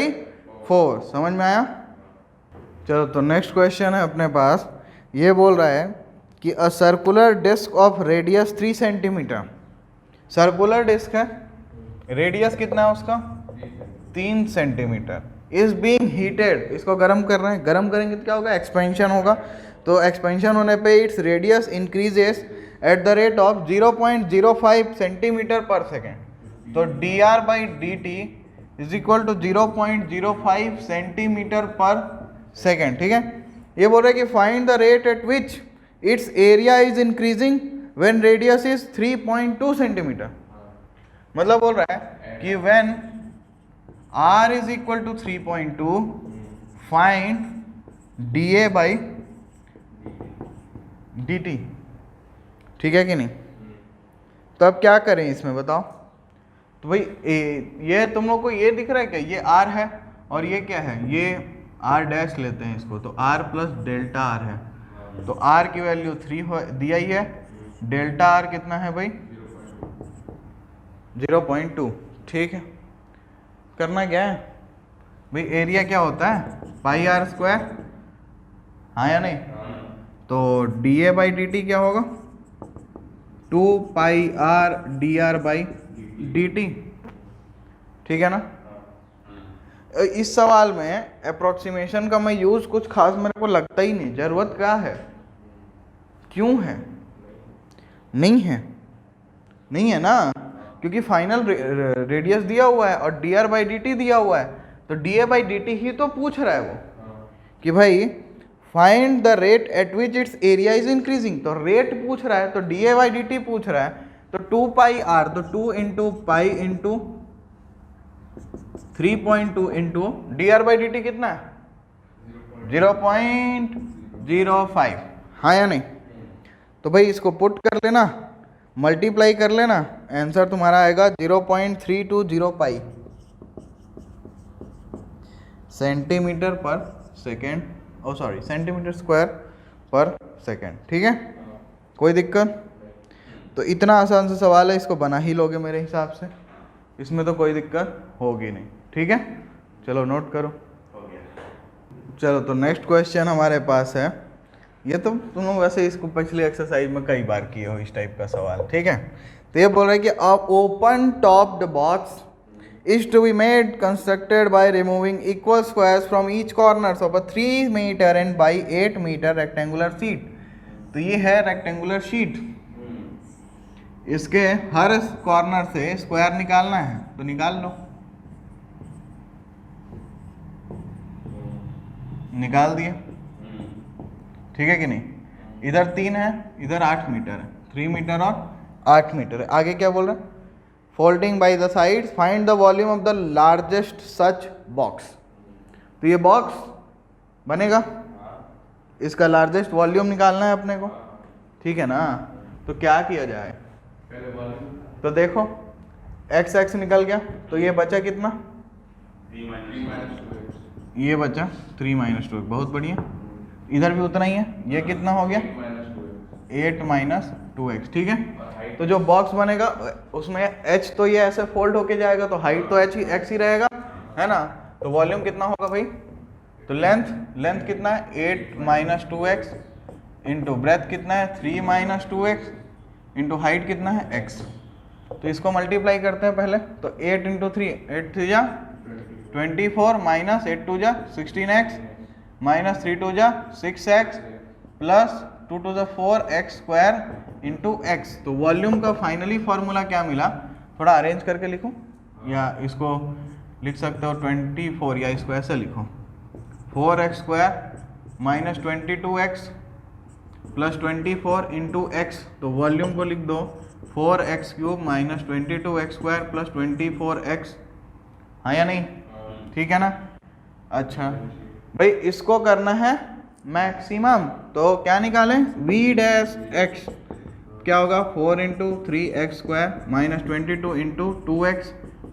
4. समझ में आया? चलो, तो नेक्स्ट क्वेश्चन है अपने पास. ये बोल रहा है कि a circular disc of radius 3 centimetre. Circular disc है, रेडियस कितना है उसका? 3 सेंटीमीटर. इज बीइंग हीटेड, इसको गर्म कर रहे हैं. गर्म करेंगे तो क्या होगा? एक्सपेंशन होगा. तो एक्सपेंशन होने पे its radius increases at the rate of 0.05 centimetre per second. तो dr बाई dt is equal to 0.05 centimetre per second. ठीक है, ये बोल रहे हैं कि find the rate at which its area is increasing when radius is 3.2 centimetre. मतलब बोल रहा है कि when r is equal to 3.2 find dA by dt. ठीक है कि नहीं? तो अब क्या करें इसमें बताओ? तो भाई ये तुम लोग को ये दिख रहा है क्या? ये r है और ये क्या है? ये r डैश लेते हैं इसको, तो r प्लस डेल्टा r है. तो r की वैल्यू 3 दिया ही है. डेल्टा r कितना है भाई? 0.2. ठीक है, करना क्या है भाई? एरिया क्या होता है? पाई आर स्क्वायर. हाँ या नहीं? तो dA बाई dt क्या होगा? 2 पाई आर dr बाई dt. ठीक है ना? इस सवाल में अप्रोक्सीमेशन का मैं यूज कुछ खास मेरे को लगता ही नहीं. जरूरत क्या है? क्यों है? नहीं है, नहीं है ना, क्योंकि फाइनल रेडियस दिया हुआ है और dr बाई dt दिया हुआ है. तो dA बाई dt ही तो पूछ रहा है वो कि भाई find the rate at which its area is increasing. तो रेट पूछ रहा है, तो dA बाई dt पूछ रहा है. तो 2 पाई आर, तो 2 into pi into 3.2 into dr बाई dt कितना है? 0.05. हाँ या नहीं? तो भाई इसको पुट कर लेना, मल्टीप्लाई कर लेना, आंसर तुम्हारा आएगा 0.320 पाई सेंटीमीटर पर सेकेंड. ओ सॉरी, सेंटीमीटर स्क्वायर पर सेकेंड. ठीक है, कोई दिक्कत? तो इतना आसान सा सवाल है, इसको बना ही लोगे मेरे हिसाब से, इसमें तो कोई दिक्कत होगी नहीं. ठीक है, चलो नोट करो. चलो, तो नेक्स्ट क्वेश्चन हमारे पास है. ये तो तुम लोग वैसे इसको पिछली एक्सरसाइज में कई बार किए हो इस टाइप का सवाल. ठीक है, तो ये बोल रहा है कि a open topped box is to be made constructed by removing equal squares from each corners of a 3 meter and by 8 meter rectangular sheet. तो ये है रेक्टेंगुलर शीट. इसके हर कॉर्नर से स्क्वायर निकालना है, तो निकाल लो. निकाल दिए. ठीक है कि नहीं? इधर 3 है, इधर 8 मीटर है. 3 मीटर और 8 मीटर है. आगे क्या बोल रहा है? Folding by the sides find the volume of the largest such box. तो ये बॉक्स बनेगा, इसका लार्जेस्ट वॉल्यूम निकालना है अपने को. ठीक है ना? तो क्या किया जाए? तो देखो एक्स एक्स निकल गया, तो ये बचा कितना? ये बचा 3 माइनस 2. बहुत बढ़िया. इधर भी उतना ही है. ये कितना हो गया? 8 माइनस 2x. ठीक है, तो जो बॉक्स बनेगा उसमें h तो ये ऐसे फोल्ड होके जाएगा, तो हाइट तो x ही रहेगा, है ना? तो वॉल्यूम कितना होगा भाई? तो लेंथ कितना है? 8 माइनस 2x इंटू ब्रेथ कितना है? 3 माइनस 2x इंटू हाइट कितना है? x. तो इसको मल्टीप्लाई करते हैं पहले। तो 8 इंटू 3, 8 3 जा 24 माइनस 8 2 जा 16x माइनस 3 2 जा 6x प्लस 2 2 जा 4x स्क्वायर इंटू x। तो वॉल्यूम का फाइनली फॉर्मूला क्या मिला, थोड़ा अरेंज करके लिखो या इसको लिख सकते हो 24 या इसको ऐसे लिखो 4x square minus 22x plus 24 into x। तो वॉल्यूम को लिख दो 4x cube minus 22x square plus 24x, हाँ या नहीं, ठीक है ना। अच्छा भाई इसको करना है मैक्सिमम, तो क्या निकालें v डैश x क्या होगा 4 into 3x square minus 22 into 2x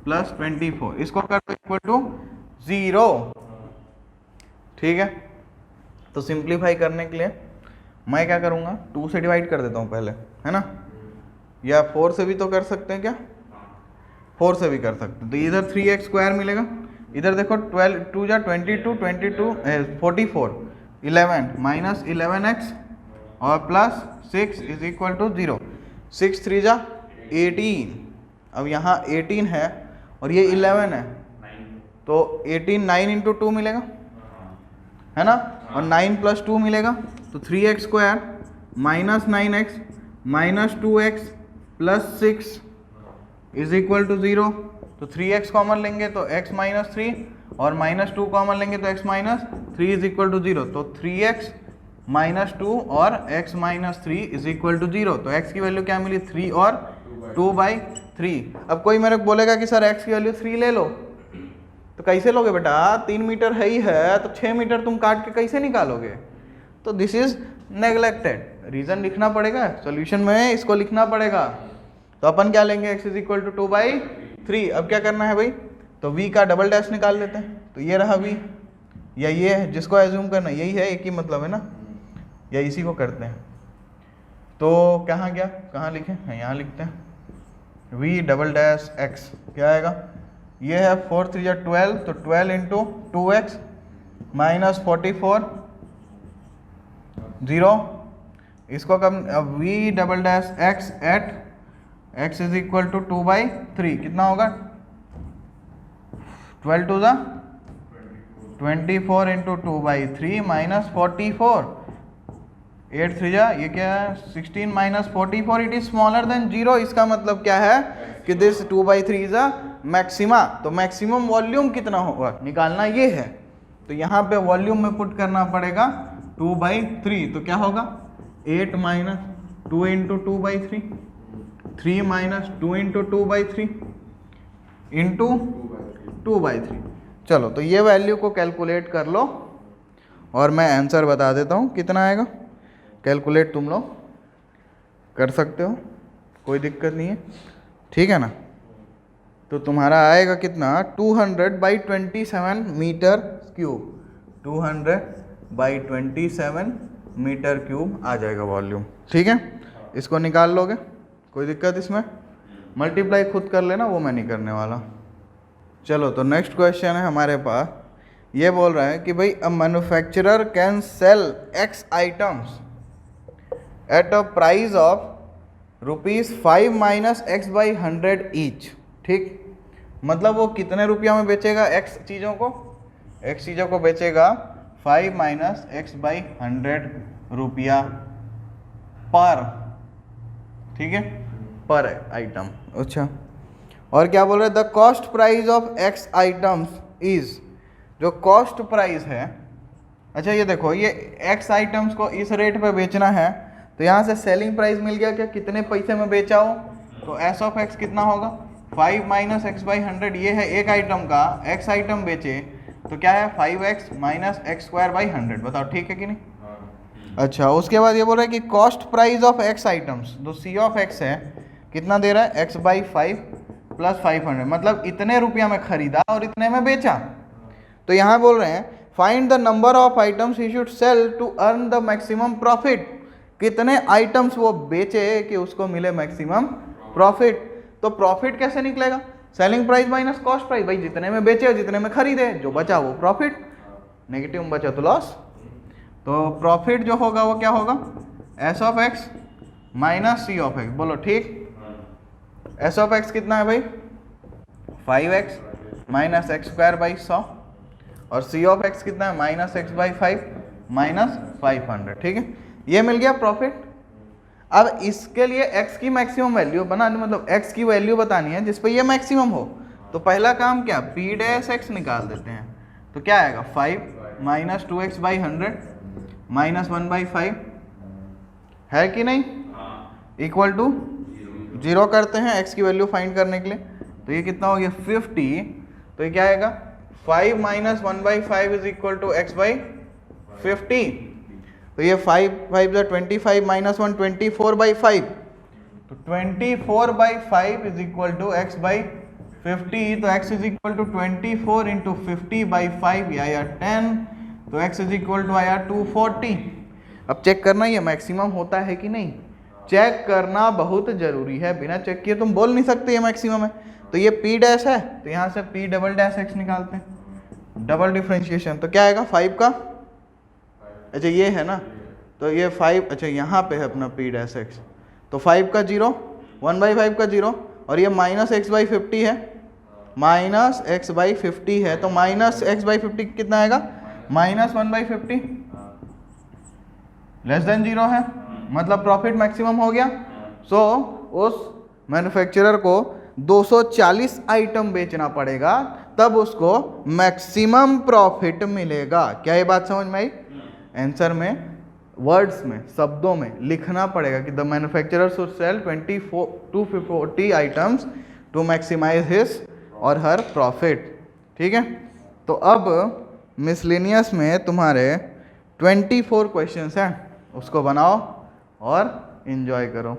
plus 24, इसको कर दो इक्वल टू 0, ठीक है। तो सिंप्लीफाई करने के लिए मैं क्या करूँगा 2 से डिवाइड कर देता हूँ पहले, है ना, या 4 से भी तो कर सकते हैं क्या, 4 से भी कर सकते हैं। तो इधर 3x स्क्वायर मिलेगा, इधर देखो 12 2 जा 22 44 11 माइनस 11x और प्लस 6 इज इक्वल टू 0, 6 3 जा 18। अब यहाँ 18 है और ये 11 है, तो 18 9 इंटू 2 मिलेगा, है ना, और 9 प्लस 2 मिलेगा, तो 3x square minus 9x minus 2x plus 6 is equal to 0। तो 3x कॉमन लेंगे तो x माइनस 3 और माइनस 2 कॉमन लेंगे तो x minus 3 is equal to 0। तो 3x माइनस 2 और x minus 3 is equal to 0। तो x की वैल्यू क्या मिली 3 और 2/3। अब कोई मेरे को बोलेगा कि सर x की वैल्यू 3 ले लो, तो कैसे लोगे बेटा, 3 मीटर है ही है, तो 6 मीटर तुम काट के कैसे निकालोगे। तो दिस इज नेग्लेक्टेड, रीजन लिखना पड़ेगा सॉल्यूशन में, इसको लिखना पड़ेगा। तो अपन क्या लेंगे x इज इक्वल टू 2/3। अब क्या करना है भाई, तो v का डबल डैश निकाल लेते हैं। तो ये रहा v, या ये है जिसको एज्यूम करना यही है, एक ही मतलब है ना, या इसी को करते हैं। तो कहाँ गया, कहाँ लिखे हैं, यहाँ लिखते हैं v डबल डैश x क्या आएगा, ये है 4 3 या 12, तो 12 इंटू 2x माइनस 44 0। इसको कम v double dash x at x is equal to 2/3 कितना होगा 12 टू द 24 इंटू 2/3 माइनस 44, 8 3 जा ये क्या है 16 minus 44, it is smaller than 0। इसका मतलब क्या है कि दिस 2/3 इज अ मैक्सिमा। तो मैक्सिमम वॉल्यूम कितना होगा निकालना ये है, तो यहाँ पे वॉल्यूम में पुट करना पड़ेगा 2/3। तो क्या होगा 8 minus 2 into 2/3, 3 minus 2 into 2/3 into 2/3। चलो तो ये वैल्यू को कैलकुलेट कर लो और मैं आंसर बता देता हूँ कितना आएगा। कैलकुलेट तुम लोग कर सकते हो, कोई दिक्कत नहीं है, ठीक है ना। तो तुम्हारा आएगा कितना 200/27 मीटर क्यूब, 200/27 मीटर क्यूब आ जाएगा वॉल्यूम, ठीक है। इसको निकाल लोगे, कोई दिक्कत इसमें, मल्टीप्लाई खुद कर लेना, वो मैं नहीं करने वाला। चलो तो नेक्स्ट क्वेश्चन है हमारे पास, ये बोल रहा है कि भाई a manufacturer can sell x items at a price of ₹5 minus x/100 each, ठीक। मतलब वो कितने रुपया में बेचेगा x चीज़ों को बेचेगा 5 माइनस x/100 रुपया पर, ठीक है, पर आइटम। अच्छा, और क्या बोल रहे हैं the cost price of x items is, जो कॉस्ट प्राइस है, अच्छा ये देखो ये x आइटम्स को इस रेट पे बेचना है, तो यहाँ से सेलिंग प्राइस मिल गया क्या, कितने पैसे में बेचा हो, तो s ऑफ x कितना होगा 5 माइनस x/100, ये है एक आइटम का, x आइटम बेचे तो क्या है 5x माइनस x²/100, बताओ ठीक है कि नहीं। अच्छा उसके बाद ये बोल रहा है कि cost price of x items, जो c ऑफ x है कितना दे रहा है x/5 प्लस 500, मतलब इतने रुपया में खरीदा और इतने में बेचा। तो यहाँ बोल रहे हैं find the number of items he should sell to earn the maximum profit, कितने आइटम्स वो बेचे कि उसको मिले मैक्सिमम प्रॉफिट। तो प्रॉफिट कैसे निकलेगा, selling price minus cost price, भाई जितने में बेचे और जितने में खरीदे, जो बचा वो प्रॉफिट, नेगेटिव में बचा तो लॉस। तो प्रॉफिट जो होगा वो क्या होगा s of x minus c of x, बोलो ठीक। एस ऑफ एक्स कितना है भाई 5x minus x square by 100 और सी ऑफ एक्स कितना है माइनस एक्स बाई 5 माइनस 500। ठीक है, ये मिल गया प्रॉफिट। अब इसके लिए x की मैक्सिमम वैल्यू बनानी, मतलब x की वैल्यू बतानी है जिस पे ये मैक्सिमम हो। तो पहला काम क्या, p डैश x निकाल देते हैं। तो क्या आएगा 5 minus 2x by 100 minus 1 by 5 है कि नहीं, इक्वल टू 0 करते हैं x की वैल्यू फाइंड करने के लिए। तो ये कितना हो गया 50। तो ये क्या आएगा 5 minus 1 by 5 is equal to x by 50। तो ये 5 5 25 माइनस 1 24 बाई 5। तो 24 by 5 is equal to x by 50। तो x is equal to 24 into 50 by 5 या 10। तो x इज इक्वल टू आया 240। अब चेक करना ये मैक्सिमम होता है कि नहीं, चेक करना बहुत जरूरी है, बिना चेक किए तुम बोल नहीं सकते ये मैक्सिमम है। तो ये p डैश है, तो यहाँ से p डबल डैश x निकालते हैं, डबल डिफरेंशिएशन। तो क्या आएगा 5 का, अच्छा ये है ना, तो ये 5, अच्छा यहाँ पे है अपना p डैश x। तो 5 का 0, 1 बाई 5 का 0, और ये माइनस एक्स बाई 50 है, माइनस एक्स बाई 50 है। तो माइनस एक्स बाई 50 कितना आएगा माइनस 1 बाई 50, लेस देन 0 है, मतलब प्रॉफिट मैक्सिमम हो गया। सो उस मैन्युफैक्चरर को 240 आइटम बेचना पड़ेगा, तब उसको मैक्सिमम प्रॉफिट मिलेगा। क्या ये बात समझ में आई? आंसर में वर्ड्स में, शब्दों में लिखना पड़ेगा कि the manufacturer should sell 240 items to maximize his और हर प्रॉफिट। ठीक है, तो अब मिसलेनियस में तुम्हारे 24 क्वेश्चंस हैं, उसको बनाओ और एंजॉय करो।